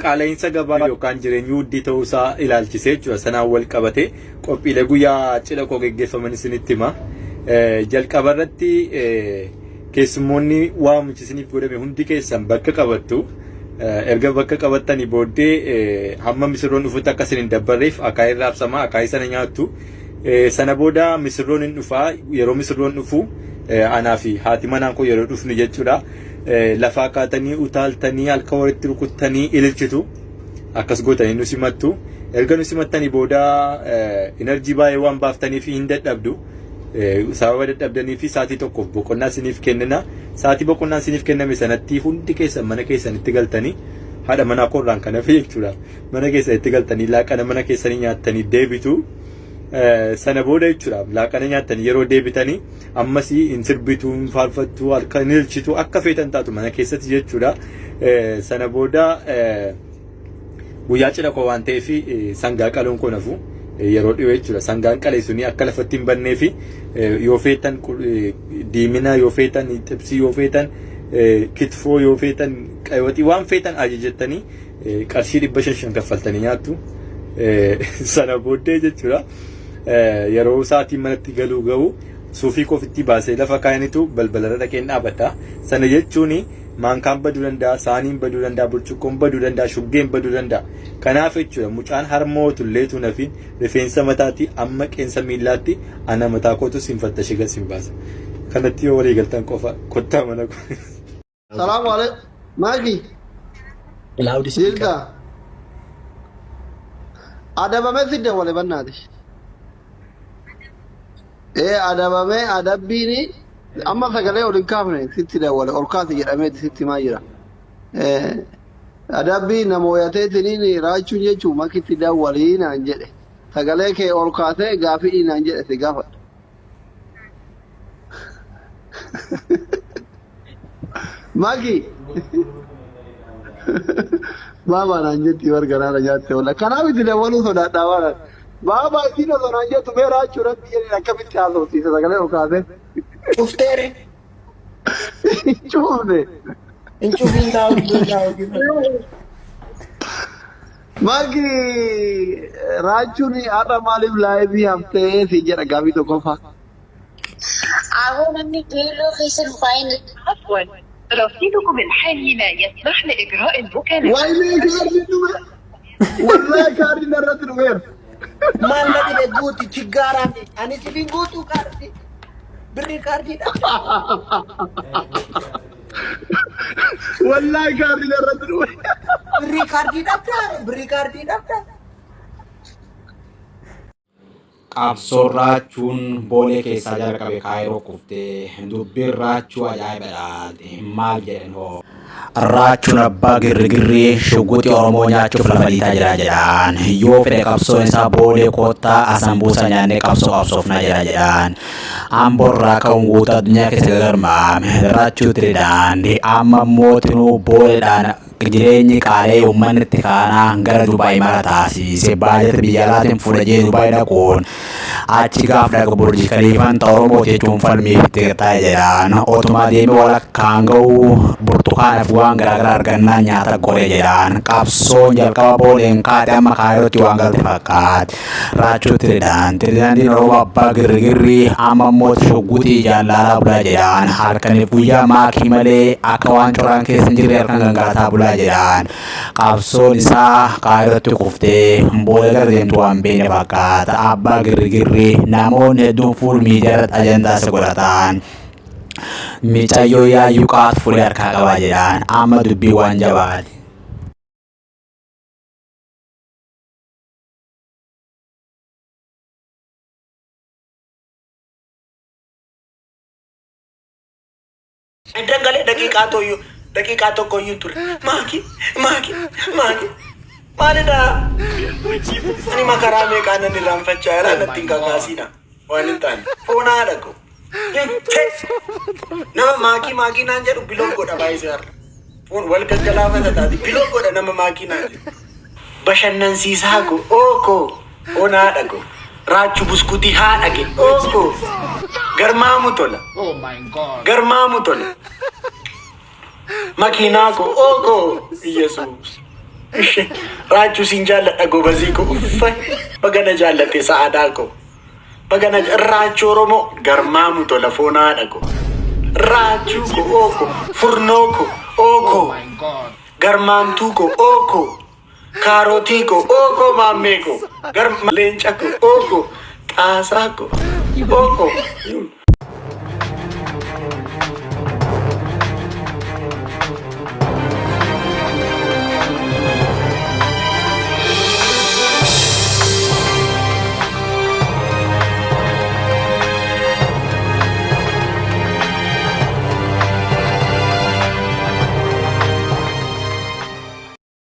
qaala'insa gabaa yookaan jireenyi huddii ta'uusaa ilaalchisee jechuudha. Sanaan wal qabatee qophiilee guyyaa cidha koo geggeeffaman isinitti hima. Jalqaba irratti keessummoonni waamichi isiniif godhame hundi keessan bakka qabattu. Erga bakka qabattanii booddee hamma misirroon dhufutti akka isin hin dabbarreef akaayii raabsamaa akaayii sana nyaattu. Sana booda misirroon hin dhufaa yeroo misirroon dhufu anaa fi haati manaan koo yeroo dhufnu jechuudha. Lafaa kaatanii utaaltanii halka walitti rukuttanii ililchitu akkas gootanii nu simattu. Erga nu simattanii booda enerjii baay'ee waan baaftanii fi hin dadhabdu. Sababa dadhabdanii fi sa'aatii tokkoof boqonnaa isiniif kennina. Sa'aatii boqonnaa isiniif kenname sanatti hundi keessan mana keessanitti galtanii haadha manaa koorraan kan hafe jechuudha. Mana keessanitti galtanii laaqana mana keessanii nyaattanii deebitu. Sana booda jechuudha laaqana nyaatanii yeroo deebitanii ammas hin sirbitu hin faarfattu halka hin ilchitu akka feetan taatu mana keessatti jechuudha. Sana booda guyyaa cidha koo waan ta'eef sangaa qaluun koo nafu yeroo dhiyoo jechuudha. Sangaan qalee suni akka lafatti hin bannee fi yoo feetan diimina yoo feetan xibsii yoo feetan kitfoo yoo feetan qayyootii waan feetan ajajattanii qarshii 500 kaffaltanii nyaattu. Sana booddee jechuudha. Yeroo sa'aatiin manatti galuu ga'u suufii kofitti baasee lafa kaayanitu balbalarra dhaqeen dhaabata. Sana jechuun maankaan baduu danda'a, saaniin baduu danda'a, burcuqqoon baduu danda'a, shuggeen baduu danda'a. Kanaaf jechuudha mucaan harmootu leetu nafi rifeensa mataatti amma qeensa miillaatti ana mataa kootu sinfatta shiga sin baasa. Kanatti yoo walii galtan qofa kottaa mana koo. Salaamu alaikum. Maagi. Laudi Silda. Adabame fidde wale bannaati. Adabame adabbiini amma sagalee ol hin kaafne sitti wale ol kaasi jedhameeti sitti maa jira. Adabbii nama hoyateetiniin raachuun jechuun makitti dawwalii naan jedhe. Sagalee kee ol kaasee gaafii naan jedhe si gaafadha. Magi. Baba naan jetti warganaara nyaatte wala. Kanaaf itti dawwaluu sodaadhaa waan. Baba ittiin osoo naan jettu mee raachuu rabbi jedheen akkamitti haasofsiisa sagalee ol kaasee. Cufteere. Cufne. Incufiin taa'u. Magi raachuun har'a maaliif laayivii haftee si jedha gaafii tokkoffaa. أعونا نقول خيس الفاين عفوا رصيدكم الحالي لا يسمح لإجراء المكالمة ويلي كاردي نمر والله كاردي نرد نمر ما الذي يقولي تجارة أنا تبين قوتو كاردي بري كاردي والله كاردي نرد نمر بري كاردي دبتا Qabsoon raachuun boolee keessaa jalqabe kaayiroo kuftee dubbiin raachuu ajaa'ibaadhaati maal jedhan hoo. Raachuun abbaa girrigirrii shugguxii Oromoo nyaachuuf lafa dhiitaa jira jedhaan yoo fedhe qabsoon isaa boolee koottaa asan buusa nyaannee qabsoo qabsoofnaa jira jedhaan amboorraa ka'uun guutuu addunyaa keessa gagarmaame raachuutti didaan amma mootinuu booleedhaan jireenyi qaalee uummanni itti kaanaa gara Dubaay mara taasise baajata biyya alaatiin fuudhee Dubaay dhaquun achi gaaf dhaqa Burji Khaliifaan Oromoo jechuun falmiif itti qixxaa'e jedhaan otumaa deemee walakkaan ga'u burtukaanaaf waan garaagaraa argannaa nyaata godhe jedhaan qabsoon jalqaba booleen kaate amma kaayirootti waan galte fakkaate raachuutti didaan tiridaantiin Oromoo abbaa girrigirrii amma mooti shugguxii jaallalaa bulaa jedhaan halkaniif guyyaa maakii malee akka waan coraan keessa hin jirre halkan gangalaataa bulaa jedhaan qabsoon isaa kaayirootti kuftee booda gara deemtu waan beekne fakkaata abbaa girrigirrii namoonni hedduun fuul miidiyaarratti ajandaas godhatan miicayyoo yaayyuu qaatu fuulee harkaa qabaa jedhaan amma dubbii waan jabaati. Dangale daqiiqaa tokko iyyuu ture. Maaki. Maalidha? Ani makaraa meeqaan inni raanfachaa jira natti hin kakaasiidha. Waan hin taane. Foonaa dhaqu. Nama maakii naan jedhu biloon godha baay'isee har'a. Foon wal gaggalaafata taati. Biloon godha nama maakii naan jedhu. Bashannansiisaa ko ooko. Foonaa dhaqu. Raachuu buskutii haa dhaqe. Ooko. Garmaamu tola. Garmaamu tola. Makiinaa ko ooko. Yesuus. Raachuu siin jaalladha gobazii ko uffay bagana jaallatte sa'aadaa ko bagana raachuu Oromoo garmaamu tola foonaadha ko raachuu ko ooko furnoo ko ooko garmaamtuu ko ooko kaarotii ko ooko maammee ko leenca ko ooko xaasaa ko ooko